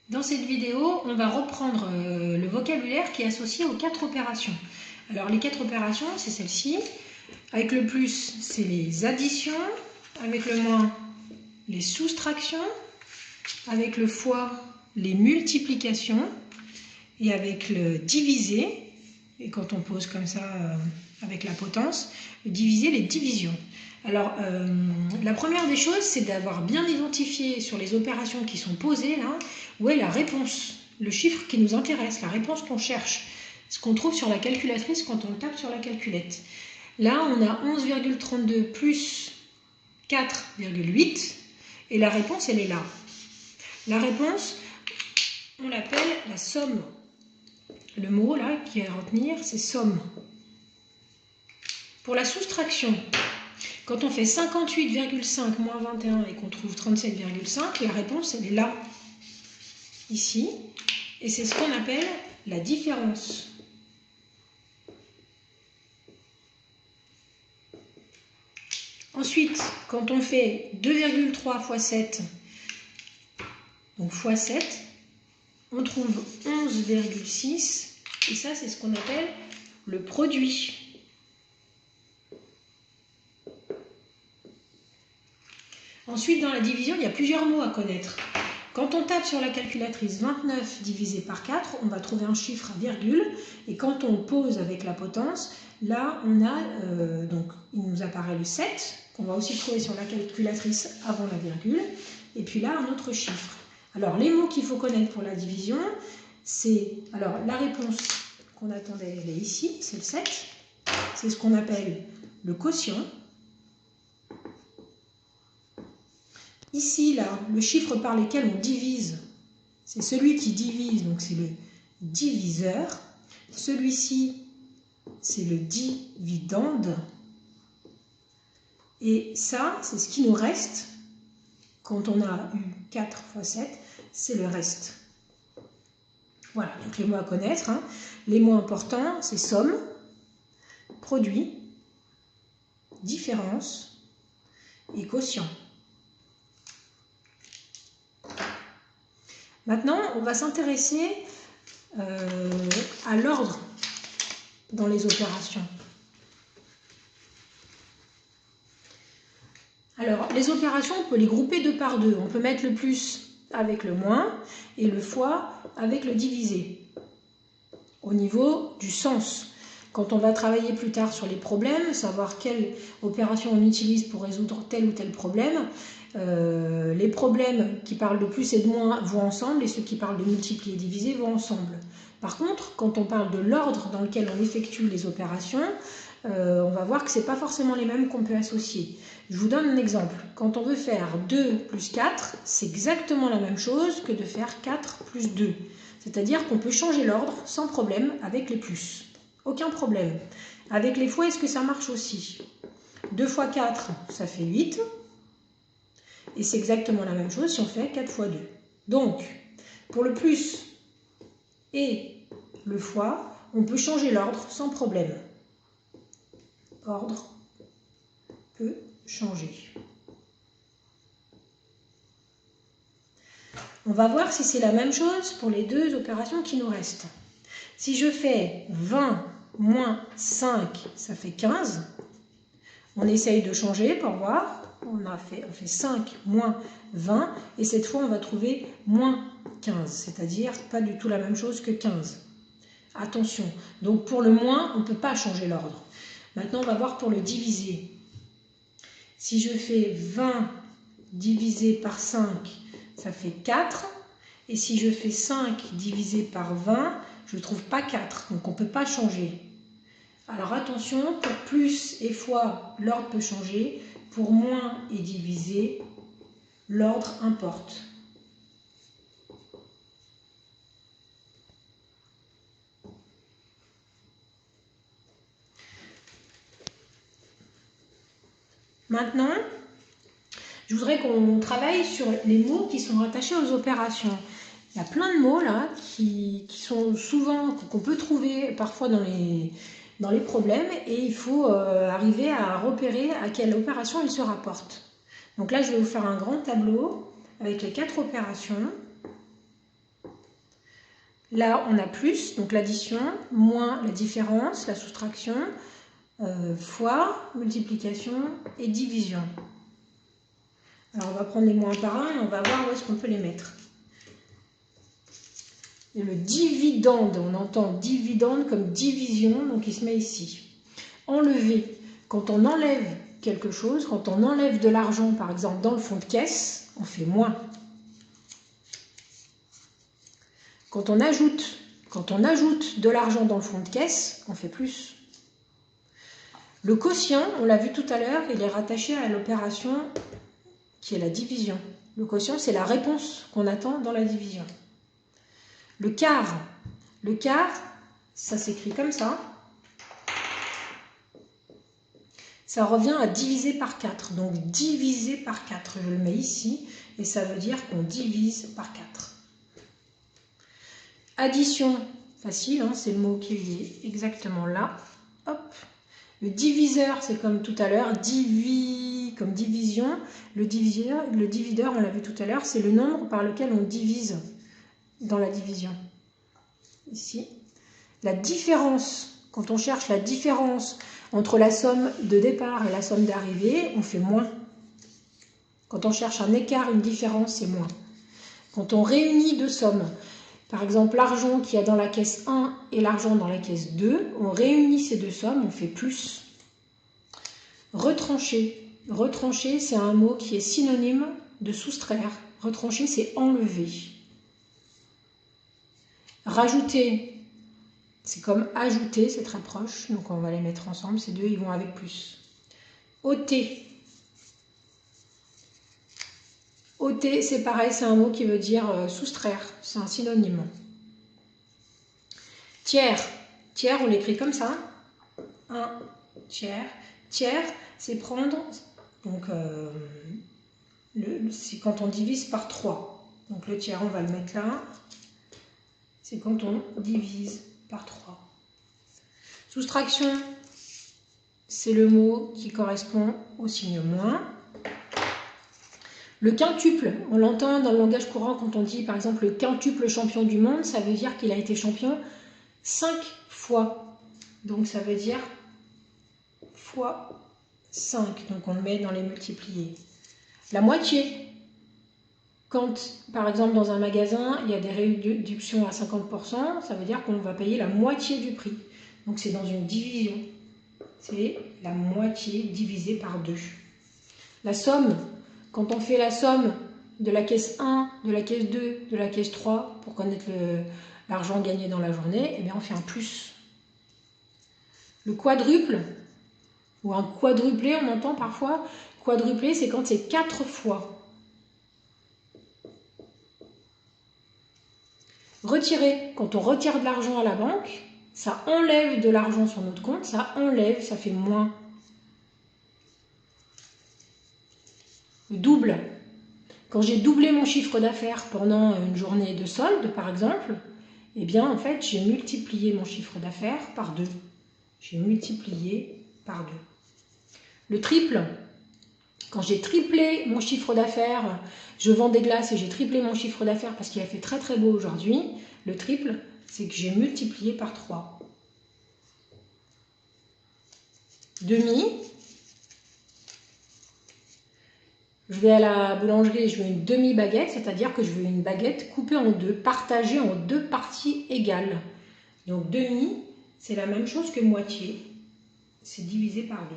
Dans cette vidéo, on va reprendre le vocabulaire qui est associé aux 4 opérations. Alors les 4 opérations, c'est celle-ci. Avec le plus, c'est les additions. Avec le moins, les soustractions. Avec le fois, les multiplications. Et avec le divisé, et quand on pose comme ça avec la potence, le divisé, les divisions. Alors, la première des choses, c'est d'avoir bien identifié sur les opérations qui sont posées là, où est la réponse, le chiffre qui nous intéresse, la réponse qu'on cherche, ce qu'on trouve sur la calculatrice quand on tape sur la calculette. Là, on a 11,32 plus 4,8 et la réponse, elle est là. La réponse, on l'appelle la somme. Le mot là qui est à retenir, c'est somme. Pour la soustraction, quand on fait 58,5 moins 21 et qu'on trouve 37,5, la réponse elle est là, ici, et c'est ce qu'on appelle la différence. Ensuite, quand on fait 2,3 fois 7, donc fois 7, on trouve 11,6, et ça c'est ce qu'on appelle le produit. Ensuite, dans la division, il y a plusieurs mots à connaître. Quand on tape sur la calculatrice 29 divisé par 4, on va trouver un chiffre à virgule. Et quand on pose avec la potence, là, on a, donc, il nous apparaît le 7, qu'on va aussi trouver sur la calculatrice avant la virgule. Et puis là, un autre chiffre. Alors, les mots qu'il faut connaître pour la division, c'est, alors, la réponse qu'on attendait, elle est ici, c'est le 7. C'est ce qu'on appelle le quotient. Ici, là, le chiffre par lequel on divise, c'est celui qui divise, donc c'est le diviseur. Celui-ci, c'est le dividende. Et ça, c'est ce qui nous reste. Quand on a eu 4 fois 7, c'est le reste. Voilà, donc les mots à connaître. Hein. Les mots importants, c'est somme, produit, différence et quotient. Maintenant, on va s'intéresser à l'ordre dans les opérations. Alors, les opérations, on peut les grouper 2 par 2. On peut mettre le plus avec le moins et le fois avec le divisé. Au niveau du sens. Quand on va travailler plus tard sur les problèmes, savoir quelle opération on utilise pour résoudre tel ou tel problème, les problèmes qui parlent de plus et de moins vont ensemble et ceux qui parlent de multiplier et diviser vont ensemble. Par contre, quand on parle de l'ordre dans lequel on effectue les opérations, on va voir que ce n'est pas forcément les mêmes qu'on peut associer. Je vous donne un exemple. Quand on veut faire 2 plus 4, c'est exactement la même chose que de faire 4 plus 2. C'est-à-dire qu'on peut changer l'ordre sans problème avec les plus. Aucun problème. Avec les fois, est-ce que ça marche aussi? 2 fois 4, ça fait 8. Et c'est exactement la même chose si on fait 4 fois 2. Donc, pour le plus et le fois, on peut changer l'ordre sans problème. Ordre peut changer. On va voir si c'est la même chose pour les 2 opérations qui nous restent. Si je fais 20 moins 5, ça fait 15. On essaye de changer pour voir. On fait 5 moins 20 et cette fois on va trouver moins 15, c'est-à-dire pas du tout la même chose que 15. Attention, donc pour le moins, on ne peut pas changer l'ordre. Maintenant on va voir pour le diviser. Si je fais 20 divisé par 5, ça fait 4. Et si je fais 5 divisé par 20, je ne trouve pas 4, donc on ne peut pas changer. Alors attention, pour plus et fois, l'ordre peut changer. Pour moins et divisé, l'ordre importe. Maintenant, je voudrais qu'on travaille sur les mots qui sont rattachés aux opérations. Il y a plein de mots là qui sont souvent, qu'on peut trouver parfois dans les problèmes et il faut arriver à repérer à quelle opération ils se rapportent. Donc là, je vais vous faire un grand tableau avec les 4 opérations. Là, on a plus, donc l'addition, moins la différence, la soustraction, fois, multiplication et division. Alors, on va prendre les moins par un et on va voir où est-ce qu'on peut les mettre. Et le dividende, on entend dividende comme division, donc il se met ici. Enlever, quand on enlève quelque chose, quand on enlève de l'argent, par exemple, dans le fond de caisse, on fait moins. Quand on ajoute de l'argent dans le fond de caisse, on fait plus. Le quotient, on l'a vu tout à l'heure, il est rattaché à l'opération qui est la division. Le quotient, c'est la réponse qu'on attend dans la division. Le quart, ça s'écrit comme ça. Ça revient à diviser par 4. Donc diviser par 4, je le mets ici, et ça veut dire qu'on divise par 4. Addition, facile, hein, c'est le mot qui est exactement là. Hop. Le diviseur, c'est comme tout à l'heure, comme division. Le divideur, on l'a vu tout à l'heure, c'est le nombre par lequel on divise dans la division. Ici. La différence, quand on cherche la différence entre la somme de départ et la somme d'arrivée, on fait moins. Quand on cherche un écart, une différence, c'est moins. Quand on réunit deux sommes, par exemple l'argent qu'il y a dans la caisse 1 et l'argent dans la caisse 2, on réunit ces deux sommes, on fait plus. Retrancher. Retrancher, c'est un mot qui est synonyme de soustraire. Retrancher, c'est enlever. Rajouter, c'est comme ajouter, c'est très proche, donc on va les mettre ensemble, ces deux, ils vont avec plus. Ôter. Ôter, c'est pareil, c'est un mot qui veut dire soustraire, c'est un synonyme. Tiers. Tiers, on l'écrit comme ça. Un tiers. Tiers, c'est prendre, donc c'est quand on divise par 3. Donc le tiers, on va le mettre là. C'est quand on divise par 3. Soustraction, c'est le mot qui correspond au signe moins. Le quintuple, on l'entend dans le langage courant quand on dit par exemple le quintuple champion du monde, ça veut dire qu'il a été champion 5 fois. Donc ça veut dire fois 5, donc on le met dans les multipliés. La moitié, quand par exemple dans un magasin il y a des réductions à 50%, ça veut dire qu'on va payer la moitié du prix. Donc c'est dans une division, c'est la moitié divisée par 2. La somme, quand on fait la somme de la caisse 1, de la caisse 2, de la caisse 3, pour connaître l'argent gagné dans la journée, eh bien on fait un plus. Le quadruple, ou un quadruplé, on entend parfois. Quadruplé, c'est quand c'est 4 fois. Retirer, quand on retire de l'argent à la banque, ça enlève de l'argent sur notre compte, ça enlève, ça fait moins. Le double. Quand j'ai doublé mon chiffre d'affaires pendant une journée de solde, par exemple, eh bien, en fait, j'ai multiplié mon chiffre d'affaires par 2. J'ai multiplié par 2. Le triple. Quand j'ai triplé mon chiffre d'affaires, je vends des glaces et j'ai triplé mon chiffre d'affaires parce qu'il a fait très très beau aujourd'hui. Le triple, c'est que j'ai multiplié par 3. Demi. Je vais à la boulangerie et je veux une demi-baguette, c'est-à-dire que je veux une baguette coupée en deux, partagée en deux parties égales. Donc demi, c'est la même chose que moitié. C'est divisé par 2.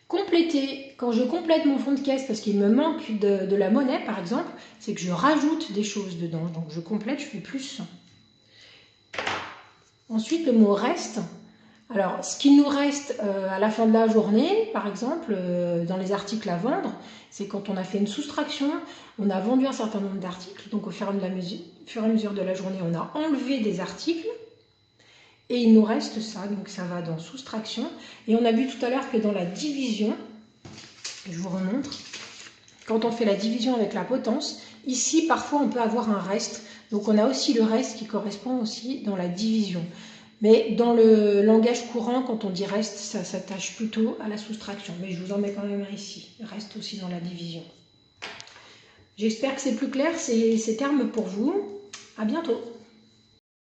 Compléter, quand je complète mon fond de caisse parce qu'il me manque de la monnaie par exemple, c'est que je rajoute des choses dedans. Donc je complète, je fais plus. Ensuite le mot reste. Alors ce qui nous reste à la fin de la journée, par exemple, dans les articles à vendre, c'est quand on a fait une soustraction, on a vendu un certain nombre d'articles, donc au fur et à mesure de la journée, on a enlevé des articles. Et il nous reste ça, donc ça va dans soustraction. Et on a vu tout à l'heure que dans la division, je vous remontre, quand on fait la division avec la potence, ici parfois on peut avoir un reste. Donc on a aussi le reste qui correspond aussi dans la division. Mais dans le langage courant, quand on dit reste, ça s'attache plutôt à la soustraction. Mais je vous en mets quand même un ici. Reste aussi dans la division. J'espère que c'est plus clair ces termes pour vous. À bientôt.